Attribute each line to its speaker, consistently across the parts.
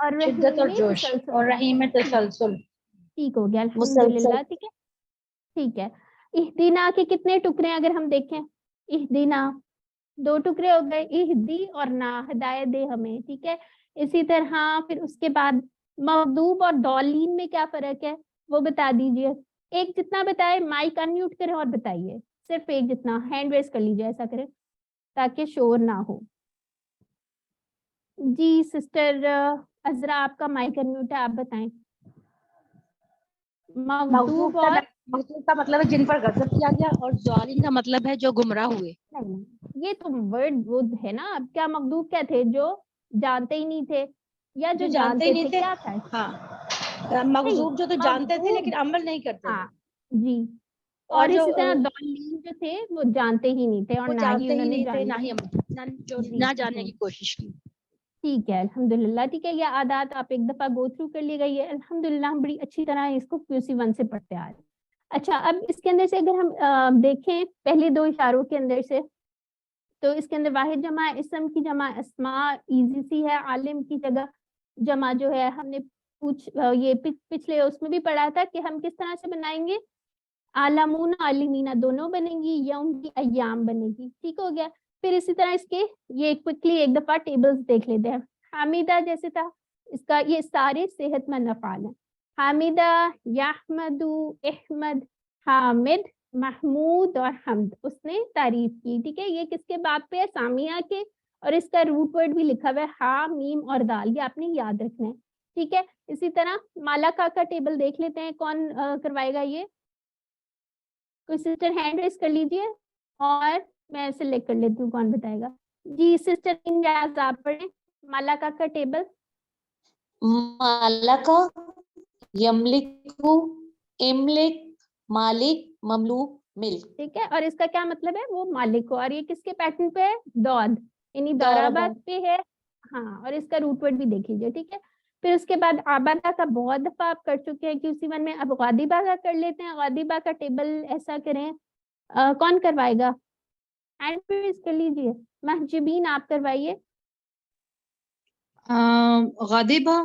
Speaker 1: اور
Speaker 2: شدت اور جوش، اور رحیم میں تسلسل.
Speaker 1: ٹھیک ہو گیا الحمدللہ. ٹھیک ہے ٹھیک ہے. اہدینا کے کتنے ٹکڑے ہیں اگر ہم دیکھیں؟ اہدینا 2 ٹکڑے ہو گئے، اہدی اور نا، ہدایت دے ہمیں. ٹھیک ہے. اسی طرح پھر اس کے بعد مغضوب اور ضالین میں کیا فرق ہے وہ بتا دیجئے. ایک جتنا بتائے، مائک ان میوٹ کریں اور بتائیے، صرف ایک جتنا ہینڈ ریز کر لیجیے، ایسا کریں تاکہ شور نہ ہو. جی سسٹر عذرا آپ کا مائک ان میوٹ ہے، آپ بتائیں. مغضوب اور
Speaker 2: مغضوب کا مطلب ہے جن پر غضب کیا گیا، اور ضالین کا مطلب ہے جو گمراہ ہوئے.
Speaker 1: نہیں، یہ تو ورڈ وہ ہے نا. اب کیا مغضوب کیا تھے؟ جو جانتے ہی نہیں تھے یا جو جانتے تھے. کیا تھا؟
Speaker 2: ہاں مغضوب جو تو جانتے تھے لیکن عمل نہیں کرتے تھے.
Speaker 1: ہاں جی. اور اسی طرح ضالین جو تھے وہ جانتے ہی نہیں تھے اور نہ ہی انہوں نے جانا،
Speaker 2: نہ جاننے کی کوشش کی.
Speaker 1: ٹھیک ہے الحمدللہ. ٹھیک ہے، یہ عادات آپ ایک دفعہ گو تھرو کر لی گئی ہے الحمدللہ. ہم بڑی اچھی طرح اس کو QC1 سے پڑھتے آ رہے ہیں. اچھا، اب اس کے اندر سے اگر ہم دیکھیں پہلے 2 اشاروں کے اندر سے، تو اس کے اندر واحد جمع اسم کی جمع اسماء ایزی سی ہے. عالم کی جگہ جمع جو ہے ہم نے یہ پچھلے اس میں بھی پڑھا تھا کہ ہم کس طرح سے بنائیں گے. عالمون عالمینہ دونوں بنے گی، یوم کی ایام بنے گی. ٹھیک ہو گیا. پھر اسی طرح اس کے یہ کوئکلی ایک دفعہ ٹیبلز دیکھ لیتے ہیں. حامدہ جیسے تھا، اس کا یہ سارے صحت مند افعال ہیں. حامدہ، یحمدو، احمد، حامد، محمود اور حمد، اس نے تعریف کی. ٹھیک ہے. یہ کس کے باب پہ ہے؟ سامیہ کے. اور اس کا روٹ ورڈ بھی لکھا ہوا ہے ہا میم اور دال، یہ آپ نے یاد رکھنا ہے. ٹھیک ہے. اسی طرح مالا کا ٹیبل دیکھ لیتے ہیں. کون کروائے گا یہ؟ کوئی سسٹر ہینڈ ریز کر لیجیے اور میں سلیکٹ کر لیتی ہوں کون بتائے گا. جی سسٹر انجاز آپ پڑھیں مالا کا ٹیبل.
Speaker 3: مالکا، یملکو، املک، مالک، مملوک، ملک.
Speaker 1: ٹھیک ہے. اور اس کا کیا مطلب ہے؟ وہ مالک کو. اور یہ کس کے پیٹرن پہ ہے؟ دود، یعنی دوراباد پہ ہے. ہاں، اور اس کا روٹ ورڈ بھی دیکھ لیجیے. ٹھیک ہے. پھر اس کے بعد آبادہ کا بہت دفعہ آپ کر چکے ہیں QC1 میں. اب غادبہ کا کر لیتے ہیں. غادبہ کا ٹیبل ایسا کریں، کون کروائے گا؟ ہینڈ ریز کر لیجیے. محجبین آپ کروائیے.
Speaker 4: غاضبہ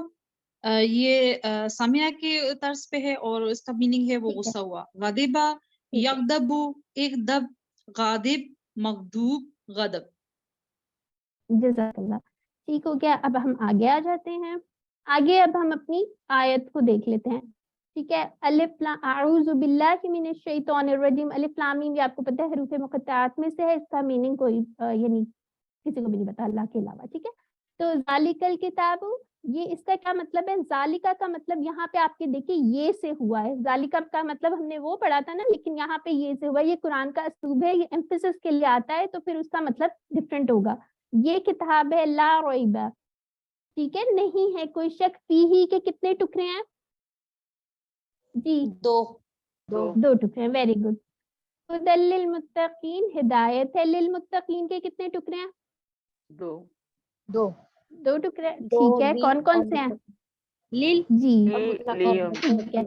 Speaker 4: یہ سامیہ کے طرز پہ ہے اور اس کا میننگ ہے وہ غصہ ہوا. غاضبہ، یغضب، اغضب، غاضب، مغضوب، غضب.
Speaker 1: جزاک اللہ. ٹھیک ہو گیا. اب ہم آگے آ جاتے ہیں. آگے اب ہم اپنی آیت کو دیکھ لیتے ہیں. ٹھیک ہے. الف لام اعوذ باللہ من الشیطان الرجیم. الف لام میم یہ آپ کو پتہ ہے حروف مقطعات میں سے ہے. اس کا میننگ کوئی یعنی کسی کو بھی نہیں پتا اللہ کے علاوہ. ٹھیک ہے. تو ذالک الکتاب، یہ اس کا کیا مطلب ہے؟ ذالکہ کا مطلب یہاں پہ آپ کے دیکھیں یہ سے ہوا ہے. ذالکہ کا مطلب ہم نے وہ پڑھا تھا نا، لیکن یہاں پہ یہ سے ہوا. یہ قرآن کا اسلوب ہے، یہ ایمفیسس کے لیے آتا ہے تو پھر اس کا مطلب ڈفرینٹ ہوگا. یہ کتاب ہے لا ریب، ٹھیک ہے، نہیں ہے کوئی شک. فیہ کے کتنے ٹکڑے ہیں؟ جی 2 ٹکڑے ہیں. Very good. ہدی للمتقین، ہدایت ہے للمتقین کے کتنے ٹکڑے ہیں؟ 2 ٹکڑے. ٹھیک ہے. کون کون سے ہیں؟ جی ٹھیک ہے.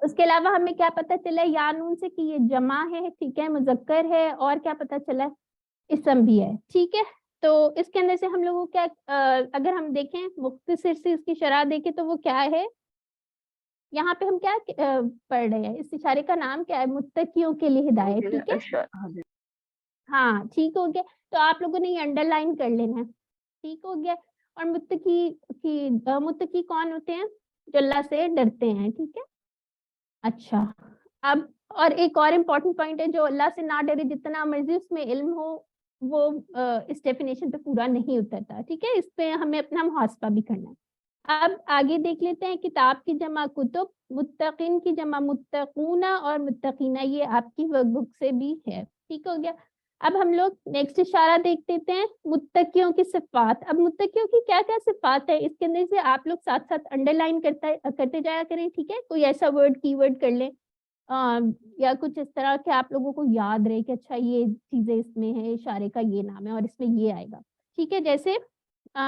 Speaker 1: اس کے علاوہ ہمیں کیا پتا چلا؟ یا نون سے کہ یہ جمع ہے، ٹھیک ہے، مذکر ہے. اور کیا پتا چلا؟ اسم بھی ہے. ٹھیک ہے. تو اس کے اندر سے ہم لوگوں کیا اگر ہم دیکھیں مختصر سے اس کی شرح دیکھیں تو وہ کیا ہے؟ یہاں پہ ہم کیا پڑھ رہے ہیں؟ اس اشارے کا نام کیا ہے؟ متقیوں کے لیے ہدایت. ٹھیک ہے. ہاں ٹھیک ہو گیا. تو آپ لوگوں نے یہ انڈر لائن کر لینا ہے. ٹھیک ہو گیا. اور متقی کون ہوتے ہیں؟ جو اللہ سے ڈرتے ہیں. ٹھیک ہے. اچھا، اب اور ایک اور امپورٹنٹ پوائنٹ ہے، جو اللہ سے نہ ڈرے جتنا مرضی اس میں علم ہو وہ اس ڈیفینیشن پہ پورا نہیں اترتا. ٹھیک ہے. اس پہ ہمیں اپنا محاسبہ بھی کرنا ہے. اب آگے دیکھ لیتے ہیں. کتاب کی جمع کتب، متقین کی جمع متقونہ اور متقینہ، یہ آپ کی ورک بک سے بھی ہے. ٹھیک ہو گیا. اب ہم لوگ نیکسٹ اشارہ دیکھ لیتے ہیں، متقیوں کی صفات. اب متقیوں کی کیا کیا صفات ہے اس کے اندر سے آپ لوگ ساتھ ساتھ انڈر لائن کرتے جایا کریں. ٹھیک ہے. کوئی ایسا ورڈ کی ورڈ کر لیں یا کچھ اس طرح کہ آپ لوگوں کو یاد رہے کہ اچھا یہ چیزیں اس میں ہے، اشارے کا یہ نام ہے اور اس میں یہ آئے گا. ٹھیک ہے. جیسے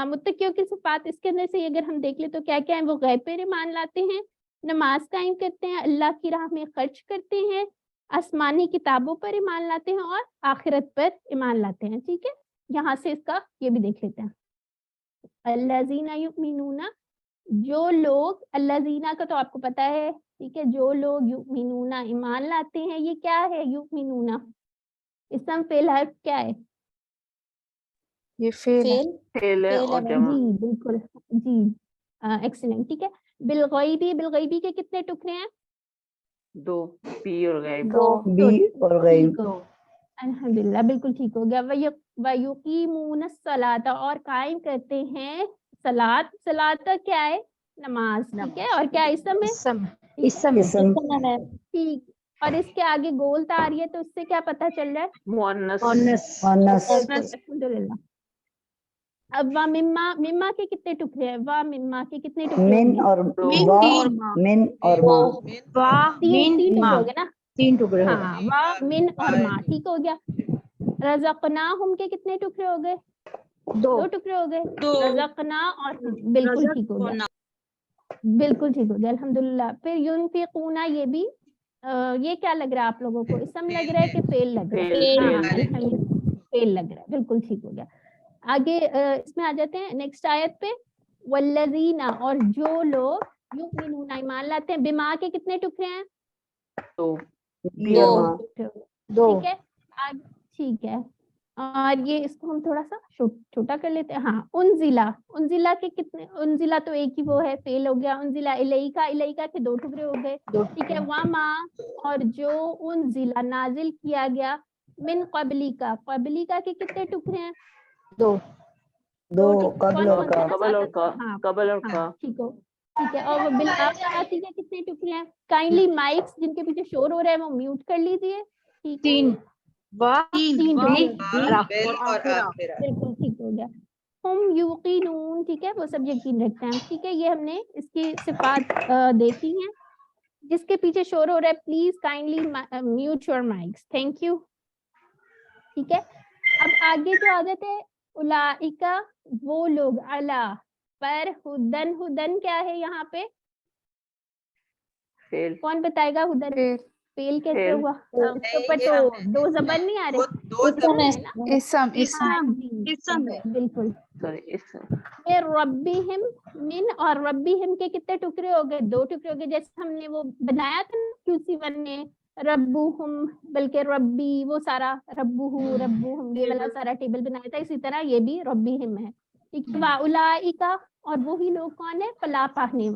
Speaker 1: متقیوں کی صفات اس کے اندر سے اگر ہم دیکھ لیں تو کیا کیا ہیں؟ وہ غیب پر ایمان لاتے ہیں، نماز قائم کرتے ہیں، اللہ کی راہ میں خرچ کرتے ہیں، آسمانی کتابوں پر ایمان لاتے ہیں اور آخرت پر ایمان لاتے ہیں. ٹھیک ہے. یہاں سے اس کا یہ بھی دیکھ لیتے ہیں. الذین یؤمنون جو لوگ الذین کا تو آپ کو پتا ہے ٹھیک ہے, جو لوگ یؤمنون ایمان لاتے ہیں, یہ کیا ہے یؤمنون, اسم فعل حرف کیا ہے؟
Speaker 5: یہ فعل ہے.
Speaker 3: فعل
Speaker 6: ہے اور جمع
Speaker 1: جی بالکل جی ایکسلنٹ. ٹھیک ہے, بالغیبی, بالغیبی کے کتنے ٹکڑے ہیں؟
Speaker 6: 2 پی اور غیب
Speaker 5: دو.
Speaker 7: بی اور غیب.
Speaker 1: ٹھیک ہو, الحمدللہ بالکل ٹھیک ہو گیا. وَيُقِيمُونَ الصَّلَاةَ, اور قائم کرتے ہیں صلاۃ. صلاۃ کیا ہے؟ نماز. ٹھیک ہے, اور کیا اسم ہے؟
Speaker 2: اسم
Speaker 1: اسم.
Speaker 7: اسم.
Speaker 1: ٹھیک, اور اس کے آگے گول تار ہے تو اس سے کیا پتہ چل رہا ہے؟
Speaker 6: مؤنث
Speaker 2: مؤنث.
Speaker 7: مؤنث.
Speaker 1: الحمدللہ. اب مما کے کتنے ٹکڑے ہیں؟ مما کے کتنے ٹکڑے
Speaker 7: من
Speaker 1: ہوں گے؟
Speaker 7: اور
Speaker 4: من
Speaker 7: وا,
Speaker 4: اور ما.
Speaker 7: من اور ما.
Speaker 2: وا
Speaker 1: تین
Speaker 2: من
Speaker 1: ٹکڑے
Speaker 2: ما,
Speaker 1: ہو گئے نا.
Speaker 2: 3 ٹکڑے ہو
Speaker 1: ہاں, وا من اور ما. ٹھیک ہو گیا. رزقناہم کے کتنے ٹکڑے ہو گئے؟ 2 ٹکڑے ہو گئے.
Speaker 4: دو.
Speaker 1: رزقنا اور ہم, بالکل
Speaker 4: رزق
Speaker 1: ٹھیک ہو
Speaker 4: اور
Speaker 1: گیا,
Speaker 4: نا.
Speaker 1: بالکل ٹھیک ہو گیا الحمدللہ. پھر ينفقون, یہ بھی یہ کیا لگ رہا ہے آپ لوگوں کو, اسم لگ رہا ہے کہ فعل لگ رہا ہے؟
Speaker 6: فعل
Speaker 1: ہاں الحمدللہ فعل لگ رہا ہے, بالکل ٹھیک ہو گیا. آگے اس میں آ جاتے ہیں نیکسٹ آیت پہ. والذین, اور جو لوگ یؤمنون ایمان لاتے ہیں, بما کے کتنے ٹکڑے ہیں؟
Speaker 6: 2
Speaker 7: بی اور ما.
Speaker 2: دو.
Speaker 1: ٹھیک ہے, ٹھیک ہے. اور یہ اس کو ہم تھوڑا سا چھوٹا کر لیتے ہیں. ہاں, انزلہ کے کتنے؟ انزلہ تو ایک ہی وہ ہے, فعل ہو گیا. انزلہ الیکا, الیکا کے 2 ٹکڑے ہو گئے. ٹھیک ہے. وما, اور جو انزلہ نازل کیا گیا, من قبلی کا, قبلی کا کے کتنے ٹکڑے ہیں؟
Speaker 2: 2.
Speaker 7: دو
Speaker 1: ٹکڑے.
Speaker 7: قبل
Speaker 1: کون
Speaker 7: اور
Speaker 1: کون
Speaker 7: کا.
Speaker 1: سے
Speaker 6: قبل اور کا,
Speaker 1: ہاں
Speaker 6: قبل اور
Speaker 1: ہاں
Speaker 6: کا.
Speaker 1: ٹھیک ہو, ٹھیک ہے. اور وہ بالآخراتی کے کتنے ٹکڑے ہیں؟ کائنڈلی مائکس جن کے پیچھے شور ہو رہا ہے وہ میوٹ کر لیجیے. ٹھیک ہے,
Speaker 2: 3. وا
Speaker 1: 3
Speaker 4: وا
Speaker 1: ٹکڑے.
Speaker 4: اور آخرہ.
Speaker 1: بالکل ٹھیک ہو گیا. ہم یوقینون, ٹھیک ہے, وہ سب یقین رکھتے ہیں. ٹھیک ہے, یہ ہم نے اس کی صفات دیکھی ہیں. جس کے پیچھے شور ہو رہا ہے please kindly mute your mics. Thank you. ٹھیک ہے, اب آگے جو آ جاتے ہیں اولئکا, وہ لوگ, علی پر, ہدن, ہدن کیا ہے یہاں پہ؟
Speaker 6: فعل
Speaker 1: کون بتائے گا ہدن
Speaker 5: فعل.
Speaker 1: فعل کیسے
Speaker 6: فعل.
Speaker 1: ہوا؟ اوپر تو 2 زبر نہیں آ رہے, اسم ہے نا.
Speaker 5: اسم.
Speaker 1: ہاں جی
Speaker 4: اسم ہے.
Speaker 1: بالکل.
Speaker 6: سوری اس
Speaker 1: پھر ربہم, من اور ربہم کے کتنے ٹکڑے ہو گئے؟ 2 ٹکڑے ہو گئے. جیسے ہم نے وہ بنایا تھا نا QC1 میں, ربہم بلکہ ربی, وہ سارا ربہم یہ والا سارا ٹیبل بنایا تھا, اسی طرح یہ بھی ربہم ہے. ٹھیک ہے. واولئک, اور وہی لوگ کون ہیں؟ فلاح پانے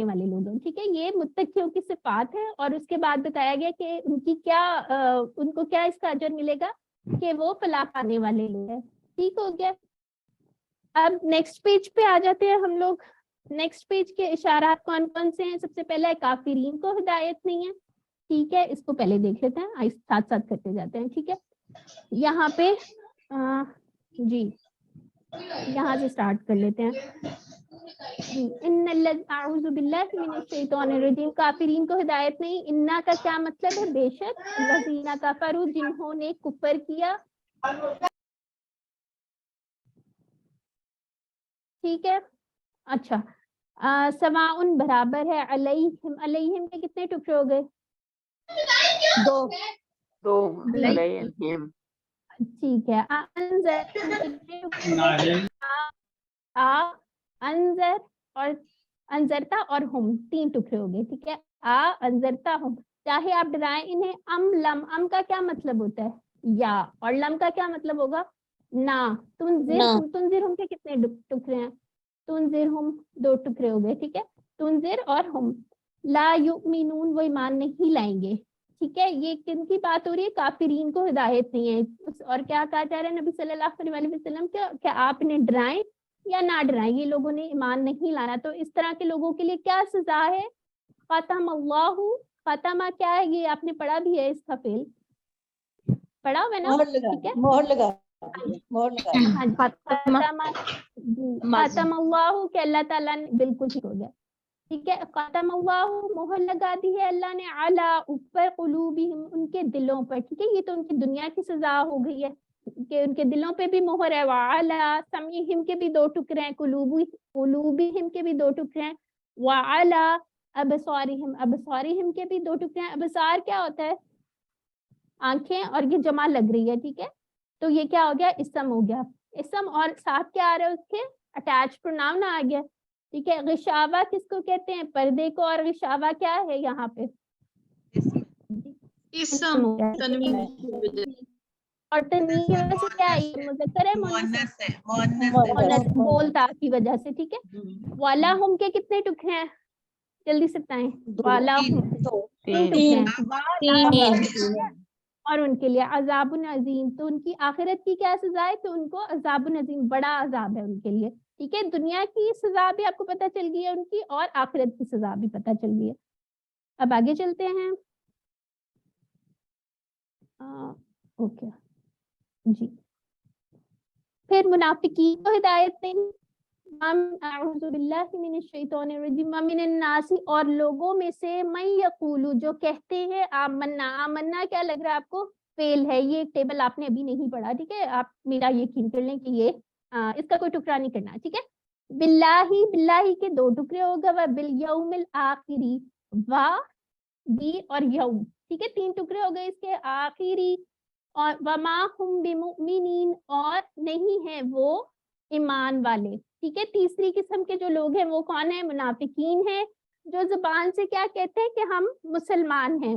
Speaker 1: والے لوگ ہیں. ٹھیک ہے, یہ متقیوں کی صفات ہے. اور اس کے بعد بتایا گیا کہ ان کی کیا, ان کو کیا اس کا اجر ملے گا, کہ وہ فلاح پانے والے لوگ ہیں. ٹھیک ہو گیا. اب نیکسٹ پیج پہ آ جاتے ہیں ہم لوگ. نیکسٹ پیج کے اشارات کون کون سے ہیں؟ سب سے پہلے کافرین کو ہدایت نہیں ہے. ٹھیک ہے, اس کو پہلے دیکھ لیتے ہیں, ساتھ ساتھ کرتے جاتے ہیں. ٹھیک ہے, یہاں پہ جی یہاں سے سٹارٹ کر لیتے ہیں. اعوذ باللہ من الشیطان الرجیم, کافرین کو ہدایت نہیں. انا کا کیا مطلب ہے؟ بے شک. الذین کفروا, جنہوں نے کفر کیا. ٹھیک ہے, اچھا. سواء برابر ہے, علیہم, علیہم کے کتنے ٹکڑے ہو گئے؟
Speaker 6: 2
Speaker 1: جی.
Speaker 6: علیہم.
Speaker 1: ٹھیک ہے. انذر اور انذرتا اور ہم 3 ٹکڑے ہو گئے. ٹھیک ہے, انذرتا ہم, چاہے آپ ڈرائیں انہیں. لم, کا کیا مطلب ہوتا ہے؟ یا, اور لم کا کیا مطلب ہوگا؟ نہ. تنذر ہم کے کتنے ٹکڑے ہیں؟ تنذر ہم 2 ٹکڑے ہو گئے. ٹھیک ہے, تنذر اور ہم. لا یؤمنون, وہ ایمان نہیں لائیں گے. ٹھیک ہے, یہ کن کی بات ہو رہی ہے؟ کافرین کو ہدایت نہیں ہے. اور کیا کہا جا رہا ہے نبی صلی اللہ علیہ وسلم کہ آپ انہیں ڈرائیں یا نہ ڈرائیں, یہ لوگوں نے ایمان نہیں لانا. تو اس طرح کے لوگوں کے لیے کیا سزا ہے؟ ختم اللہ, ختمہ کیا ہے؟ یہ آپ نے پڑھا بھی ہے, اس کا فعل پڑھا ہوا ہے نا. ٹھیک ہے, ختم اللہ, کہ اللہ تعالیٰ نے, بالکل ٹھیک ہو گیا. ٹھیک ہے, ختم اللہ, مہر لگا دی ہے اللہ نے, علی, اوپر, قلوبہم, ان کے دلوں پر. ٹھیک ہے, یہ تو ان کی دنیا کی سزا ہو گئی ہے کہ ان کے دلوں پہ بھی مہر ہے. وعلی سمعہم کے بھی 2 ٹکڑے ہیں, قلوبہم کے بھی 2 ٹکڑے ہیں. وعلی ابصارہم, ابصارہم کے بھی 2 ٹکڑے ہیں. ابصار کیا ہوتا ہے؟ آنکھیں, اور یہ جمع لگ رہی ہے. ٹھیک ہے, تو یہ کیا ہو گیا؟ اسم ہو گیا. اسم, اور ساتھ کیا آ رہا ہے اس کے؟ اٹیچ پروناؤن آ گیا. ٹھیک ہے. غشاوہ کس کو کہتے ہیں؟ پردے کو. اور غشاوہ کیا ہے یہاں پہ؟
Speaker 4: اسم
Speaker 1: ہو گیا.
Speaker 4: تنوین کی وجہ
Speaker 1: اور تنوین کی وجہ سے کیا ہے؟ یہ مذکر ہے مؤنث ہے؟ مؤنث بول تا کی وجہ سے. ٹھیک ہے. والا ہم کے کتنے ٹکڑے ہیں؟ جلدی سے بتائیں. والا ہم تین ٹکڑے ہیں. والا اور ان کے لیے عذاب عظیم. تو ان کی آخرت کی کیا سزا ہے؟ تو ان کو عذاب عظیم، بڑا عذاب ہے ان کے لیے. ٹھیک ہے. دنیا کی سزا بھی آپ کو پتہ چل گئی ہے ان کی، اور آخرت کی سزا بھی پتہ چل گئی ہے. اب آگے چلتے ہیں. اوکے جی. پھر منافقین کو ہدایت نہیں. اعوذ باللہ من الشیطان الرجیم. ومن الناس، اور لوگوں میں سے، من یقول، جو کہتے ہیں آمنا. آمنا کیا لگ رہا ہے آپ کو؟ فیل ہے. یہ ایک ٹیبل آپ نے ابھی نہیں پڑھا. ٹھیک ہے. آپ میرا یقین کر لیں کہ یہ اس کا کوئی ٹکڑا نہیں کرنا. ٹھیک ہے. باللہ، باللہ کے دو ٹکڑے ہوگا. و بالیوم الآخری، و بی اور یوم. ٹھیک ہے. تین ٹکڑے ہو گئے اس کے. آخری اور وما ہم بمؤمنین، اور نہیں ہے وہ ایمان والے. ٹھیک ہے. تیسری قسم کے جو لوگ ہیں وہ کون ہیں؟ منافقین ہیں، جو زبان سے کیا کہتے ہیں کہ ہم مسلمان ہیں.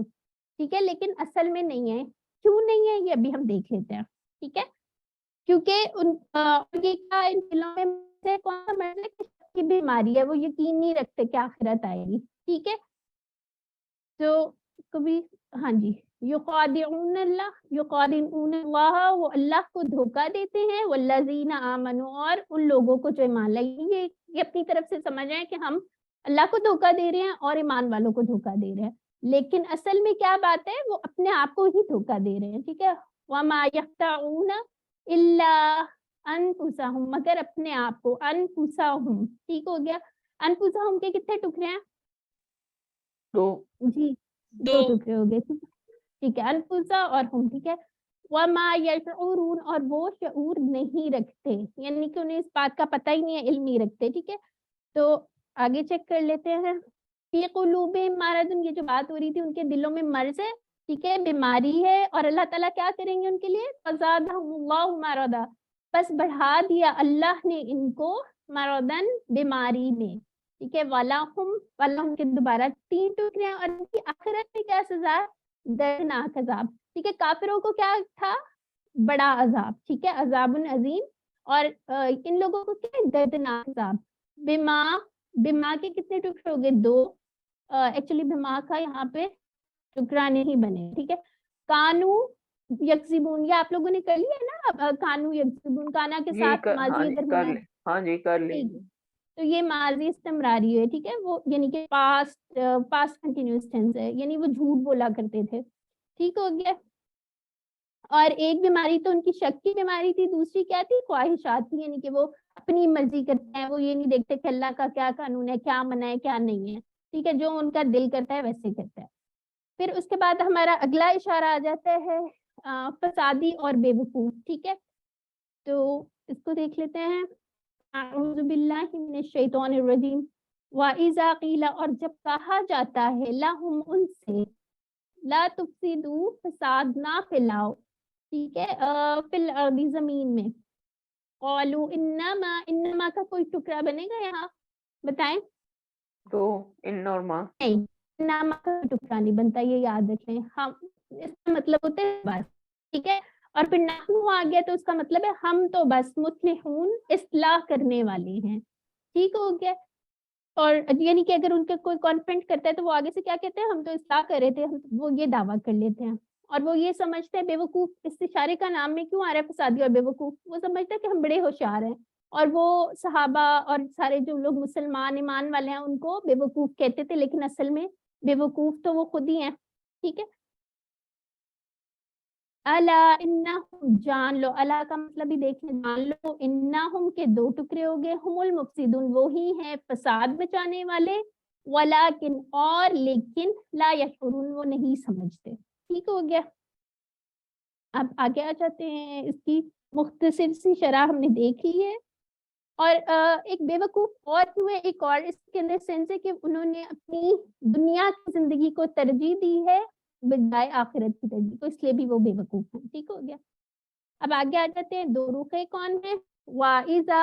Speaker 1: ٹھیک ہے. لیکن اصل میں نہیں ہے. کیوں نہیں ہے یہ ابھی ہم دیکھ لیتے ہیں. ٹھیک ہے. کیونکہ یہ کیا ان دلوں میں سے کون سا مرض ہے کہ شک کی بیماری ہے. وہ یقین نہیں رکھتے کہ آخرت آئے گی. ٹھیک ہے. تو کبھی ہاں جی، یخادعون اللہ، یخادعون اللہ، وہ اللہ کو دھوکہ دیتے ہیں. والذین آمنوا، اور ان لوگوں کو جو ایمان لائے. یہ اپنی طرف سے سمجھ رہے ہیں کہ ہم اللہ کو دھوکہ دے رہے ہیں اور ایمان والوں کو دھوکہ دے رہے ہیں. لیکن اصل میں کیا بات ہے؟ وہ اپنے آپ کو ہی دھوکہ دے رہے ہیں. ٹھیک ہے. وما یخدعون الا انفسہم، مگر اپنے آپ کو. انفسہم، ٹھیک ہو گیا. انفسہم کے کتنے ٹکڑے ہیں؟
Speaker 6: دو.
Speaker 1: جی دو ٹکڑے ہو گئے. ٹھیک ہے. انفسا اور ہم. ٹھیک ہے. وما یشعرون، اور وہ شعور نہیں رکھتے، یعنی کہ انہیں اس بات کا پتہ ہی نہیں ہے، علم نہیں رکھتے. ٹھیک ہے. تو آگے چیک کر لیتے ہیں. فی قلوبہم مرض، یہ جو بات ہو رہی تھی ان کے دلوں میں مرض ہے. ٹھیک ہے. بیماری ہے. اور اللہ تعالیٰ کیا کریں گے ان کے لیے؟ فزادہم اللہ مرضا، بس بڑھا دیا اللہ نے ان کو مرضن، بیماری میں. ٹھیک ہے. وَلَهُمْ کے دوبارہ تین ٹکڑے ہیں. اور ان کی آخرت میں کیا سزا ہے؟ دردناک عذاب. ٹھیک ہے. کافروں کو کیا تھا؟ بڑا عذاب. ٹھیک ہے. عذاب عظیم. اور ان لوگوں کو کیا؟ دردناک عذاب. بما کے کتنے ٹکڑے ہو گئے؟ دو. ایکچولی بما کا یہاں پہ ٹکڑا نہیں بنے. ٹھیک ہے. کانو یکذبون، یہ آپ لوگوں نے کر لیا نا. کانو یکذبون، کانا کے
Speaker 6: جی
Speaker 1: ساتھ
Speaker 6: ہاں
Speaker 1: ماضی
Speaker 6: جی
Speaker 1: اگر
Speaker 6: کر
Speaker 1: ہونا.
Speaker 6: لیں. ہاں جی کر لیں.
Speaker 1: تو یہ ماضی استمراری ہے. ٹھیک ہے. وہ یعنی کہ پاسٹ کنٹینیوس ٹینس ہے، یعنی وہ جھوٹ بولا کرتے تھے. ٹھیک ہو گیا. اور ایک بیماری تو ان کی شک کی بیماری تھی. دوسری کیا تھی؟ خواہشات تھی، یعنی کہ وہ اپنی مرضی کرتے ہیں. وہ یہ نہیں دیکھتے کہ اللہ کا کیا قانون ہے، کیا منع ہے، کیا نہیں ہے. ٹھیک ہے. جو ان کا دل کرتا ہے ویسے کرتا ہے. پھر اس کے بعد ہمارا اگلا اشارہ آ جاتا ہے فسادی اور بے وقوف. ٹھیک ہے. تو اس کو دیکھ لیتے ہیں. اعوذ باللہ من الشیطان الرجیم. وَإِذَا قِيلَ، اور جب کہا جاتا ہے، لَهُمْ، ان سے، لا تفسدوا، فساد نہ پھیلاؤ. ٹھیک ہے. فی الارض، زمین میں. قالوا انما، انما کا کوئی ٹکڑا بنے گا یہاں؟ بتائیں.
Speaker 6: دو. ان اور ماں.
Speaker 1: نہیں، انما کا ٹکڑا نہیں بنتا، یہ یاد رکھیں. ہم اس کا مطلب ہوتا ہے بس. ٹھیک ہے. اور پھر نحنو آ گیا تو اس کا مطلب ہے ہم تو بس مصلحون، اصلاح کرنے والے ہیں. ٹھیک ہو گیا. اور یعنی کہ اگر ان کا کوئی کانفرنٹ کرتا ہے تو وہ آگے سے کیا کہتے ہیں؟ ہم تو اصلاح کر رہے تھے. وہ یہ دعویٰ کر لیتے ہیں. اور وہ یہ سمجھتے ہیں، بے وقوف اس اشارے کا نام میں کیوں آ رہا ہے فسادی اور بے وقوف؟ وہ سمجھتے ہیں کہ ہم بڑے ہوشیار ہیں. اور وہ صحابہ اور سارے جو لوگ مسلمان ایمان والے ہیں ان کو بے وقوف کہتے تھے، لیکن اصل میں بے وقوف تو وہ خود ہی ہیں. ٹھیک ہے. الا انہم، جان لو. الا کا مطلب بھی دیکھیں، جان لو. انہم کے دو ٹکڑے ہو گئے. ہم المفسدون، وہی ہیں فساد مچانے والے. ولیکن، اور لیکن، لا یشعرون، وہ نہیں سمجھتے. ٹھیک ہو گیا. اب آگے آ جاتے ہیں. اس کی مختصر سی شرح ہم نے دیکھ لی ہے. اور ایک بے وقوف اور کیوں ہے؟ ایک اور اس کے اندر سینس ہے کہ انہوں نے اپنی دنیا کی زندگی کو ترجیح دی ہے بجائے آخرت کی ترجیح کو، اس لیے بھی وہ بے وقوف ہیں. ٹھیک ہو گیا. اب آگے آ جاتے ہیں. دو روخے کون ہیں؟ واعظہ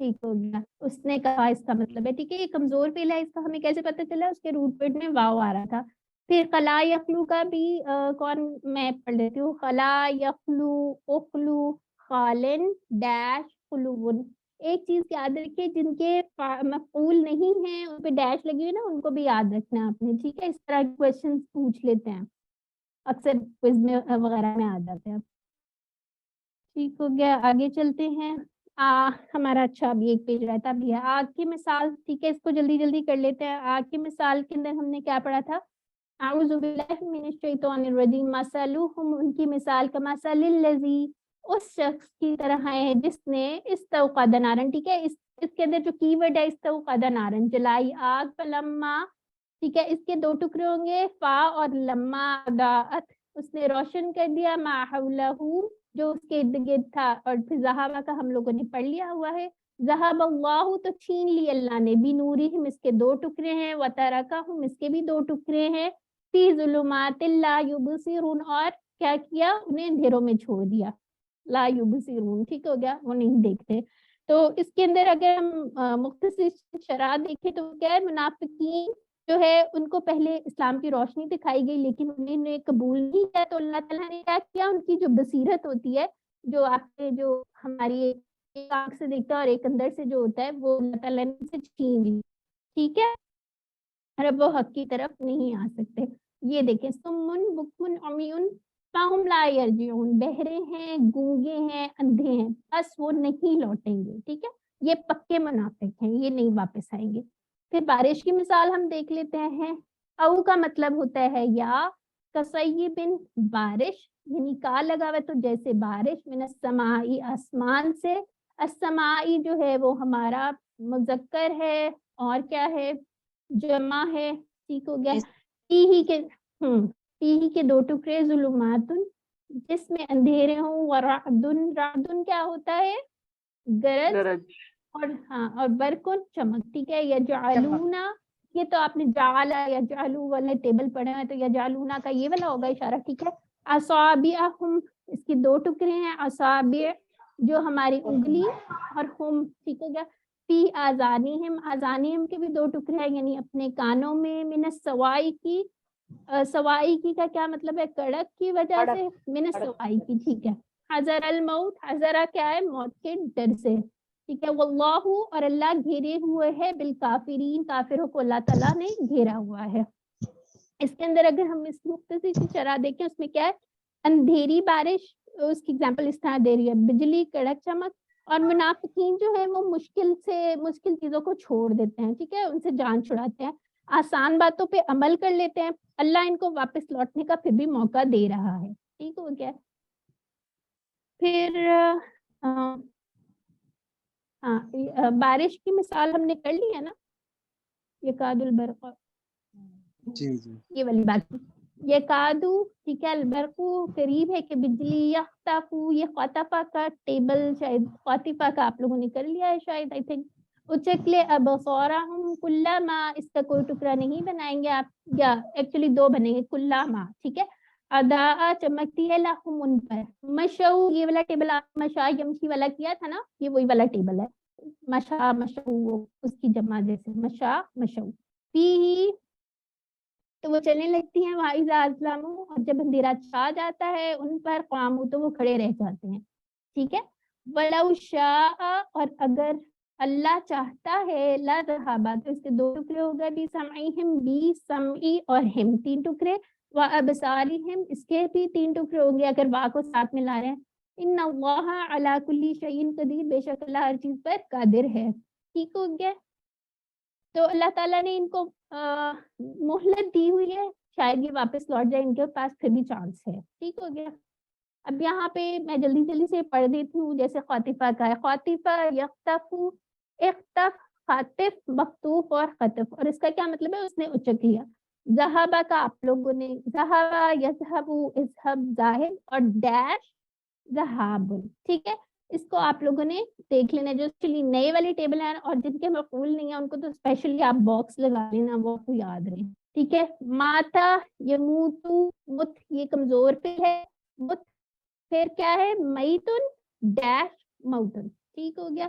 Speaker 1: ٹھیک ہو گیا, اس نے کہا اس کا مطلب ہے. ٹھیک ہے, یہ کمزور فعل ہے, اس کا ہمیں کیسے پتہ چلا, اس کے روٹ ورڈ میں واو آ رہا تھا. پھر خلا یخلو کا بھی میں پڑھ لیتی ہوں. خلا یخلو اخلو خالن ڈیش خلون. ایک چیز یاد رکھیے, جن کے مفعول نہیں ہیں ان پہ ڈیش لگی ہوئی نا, ان کو بھی یاد رکھنا ہے آپ نے. ٹھیک ہے, اس طرح کے کوشچن پوچھ لیتے ہیں, اکثر کوئز میں وغیرہ میں آ جاتے ہیں. ٹھیک ہو گیا, آگے چلتے ہیں. ہمارا اچھا ابھی ایک پیج رہتا بھی ہے. آگ کی مثال, ٹھیک ہے, اس کو جلدی جلدی کر لیتے ہیں. آگ کی مثال کے اندر ہم نے کیا پڑھا تھا, اعوذ باللہ من الشیطان الرجیم, مثلہم, ان کی مثال کا مثل الذی, اس شخص کی طرح ہے جس نے استوقد نارن. ٹھیک ہے, اس کے اندر جو کی ورڈ ہے استوقد نارن, جلائی آگ. فلما, ٹھیک ہے, اس کے دو ٹکڑے ہوں گے, فا اور لما. اضاءت, اس نے روشن کر دیا, ما حولہ, جو اس کے ارد گرد تھا. اور پھر ذہابہ کا ہم لوگوں نے پڑھ لیا ہوا ہے. ذہب اللہ, تو چھین لی اللہ نے, بنورہم, اس کے دو ٹکڑے ہیں, وترکہم, اس کے بھی دو ٹکڑے ہیں, فی ظلمات لا یبصرون, اور کیا کیا, انہیں اندھیروں میں چھوڑ دیا, لا یبصرون. ٹھیک ہو گیا, وہ نہیں دیکھتے. تو اس کے اندر اگر ہم مختصر شرح دیکھیں تو کیا ہے, منافقین جو ہے ان کو پہلے اسلام کی روشنی دکھائی گئی لیکن انہوں نے قبول نہیں کیا, تو اللہ تعالیٰ نے کیا کیا, ان کی جو بصیرت ہوتی ہے, جو آپ کے جو ہماری ایک آنکھ سے دیکھتا ہے اور ایک اندر سے جو ہوتا ہے, وہ اللہ تعالیٰ نے ان سے چھین لی. ٹھیک ہے, اور اب وہ حق کی طرف نہیں آ سکتے. یہ دیکھیں, سمن بکمن عمیون فہم لا یرجعون, بہرے ہیں, گونگے ہیں, اندھے ہیں, بس وہ نہیں لوٹیں گے. ٹھیک ہے, یہ پکے منافق ہیں, یہ نہیں واپس آئیں گے. پھر بارش کی مثال ہم دیکھ لیتے ہیں. او کا مطلب ہوتا ہے یا, کسیبن, بارش, یعنی کا لگا ہوا تو جیسے بارش, من السمائی, آسمان سے. السمائی جو ہے وہ ہمارا مذکر ہے, اور کیا ہے, جمع ہے. ٹھیک ہو گیا. پیہی کے دو ٹکڑے, ظلماتن, جس میں اندھیرے ہوں, ورعدن, رعدن کیا ہوتا ہے, گرج,
Speaker 6: گرج.
Speaker 1: اور ہاں, اور برقن, چمک. ٹھیک ہے, یجعلونا, یہ تو آپ نے جعلا یجعلو والا ٹیبل پڑھا ہے, تو یجعلونا کا یہ والا ہوگا اشارہ. ٹھیک ہے, اصابعہم, اس کے دو ٹکڑے ہیں, اصابع جو ہماری انگلی, اور ہم, ٹھیک ہو گیا, فی آذانہم, آذانہم کے بھی دو ٹکڑے ہیں, یعنی اپنے کانوں میں. من السوائی کی, سوائی کی کا کیا مطلب ہے, کڑک کی وجہ سے, من السوائی کی. ٹھیک ہے, حذر الموت, حذرہ کیا ہے, موت کے ڈر سے. ٹھیک ہے, واللہ, اور اللہ گھیرے ہوئے ہے, بالکافرین, کافروں کو اللہ تعالیٰ نے گھیرا ہوا ہے. اس کے اندر اگر ہم اس مختصر سی شرح دیکھیں, اس میں کیا ہے, اندھیری بارش, اس کی اگزامپل اس طرح دے رہی ہے, بجلی, کڑک, چمک. اور منافقین جو ہے وہ مشکل چیزوں کو چھوڑ دیتے ہیں. ٹھیک ہے, ان سے جان چھڑاتے ہیں, آسان باتوں پہ عمل کر لیتے ہیں, اللہ ان کو واپس لوٹنے کا پھر بھی موقع دے رہا ہے. ٹھیک ہو گیا. پھر بارش کی مثال ہم نے کر لی ہے نا, یکاد البرق,
Speaker 5: جی جی
Speaker 1: یہ والی بات, یکادو, ٹھیک ہے, البرقو, قریب ہے کہ بجلی, یختفو, یہ خطفہ کا ٹیبل, شاید خاطفہ کا آپ لوگوں نے کر لیا ہے شاید, آئی تھنک. اچکلے ابصارہم کلما, اس کا کوئی ٹکڑا نہیں بنائیں گے آپ, یا ایکچولی دو بنیں گے, کلما. ٹھیک ہے, ادا, چمکتی ہے, لہم, ان پر. مشو, یہ والا ٹیبل آپ مشا یمشی والا کیا تھا نا, یہ وہی والا ٹیبل ہے. مشا, مشو, اس کی جمع جیسے, مشا, مشو. فی, تو وہ چلنے لگتی ہیں, وَإِذَا أَظْلَمُوا, اور جب اندھیرا چھا جاتا ہے ان پر, قاموا, تو وہ کھڑے رہ جاتے ہیں. ٹھیک ہے, وَلَوْ شَاءَ, اور اگر اللہ چاہتا ہے, لَذَهَبَ, تو اس کے دو ٹکڑے ہو گئے, بِسَمْعِهِمْ, بی, سمعی, اور ہم, تین ٹکڑے, وَأَبْصَارِهِمْ, اس کے بھی تین ٹکڑے ہوں گے اگر وا کو ساتھ میں لا رہے ہیں. ان اللہ علی کل شیء قدیر, بے شک اللہ ہر چیز پر قادر ہے. ٹھیک ہو گیا. تو اللہ تعالیٰ نے ان کو مہلت دی ہوئی ہے, شاید یہ واپس لوٹ جائے, ان کے پاس پھر بھی چانس ہے. ٹھیک ہو گیا. اب یہاں پہ میں جلدی جلدی سے پڑھ دیتی ہوں, جیسے خاطفہ کا ہے, خاطفہ, یختفو, اختف, خاطف, مختوف اور خطف. اور اس کا کیا مطلب ہے, اس نے اچک لیا. ذہابہ کا آپ لوگوں نے, ذہابہ, یذہبو, اذہب, ذاہب, اور ڈیش, ذہاب. ٹھیک ہے, اس کو آپ لوگوں نے دیکھ لینا, جو ایکچولی نئے والی ٹیبل ہیں, اور جن کے مفعول نہیں ہیں ان کو تو اسپیشلی آپ باکس لگا لینا, وہ کو یاد رہے. ٹھیک ہے, ماتا, یموتو, مت, یہ کمزور پہ ہے, مت. پھر کیا ہے, میتن, ڈیش, موتن. ٹھیک ہو گیا.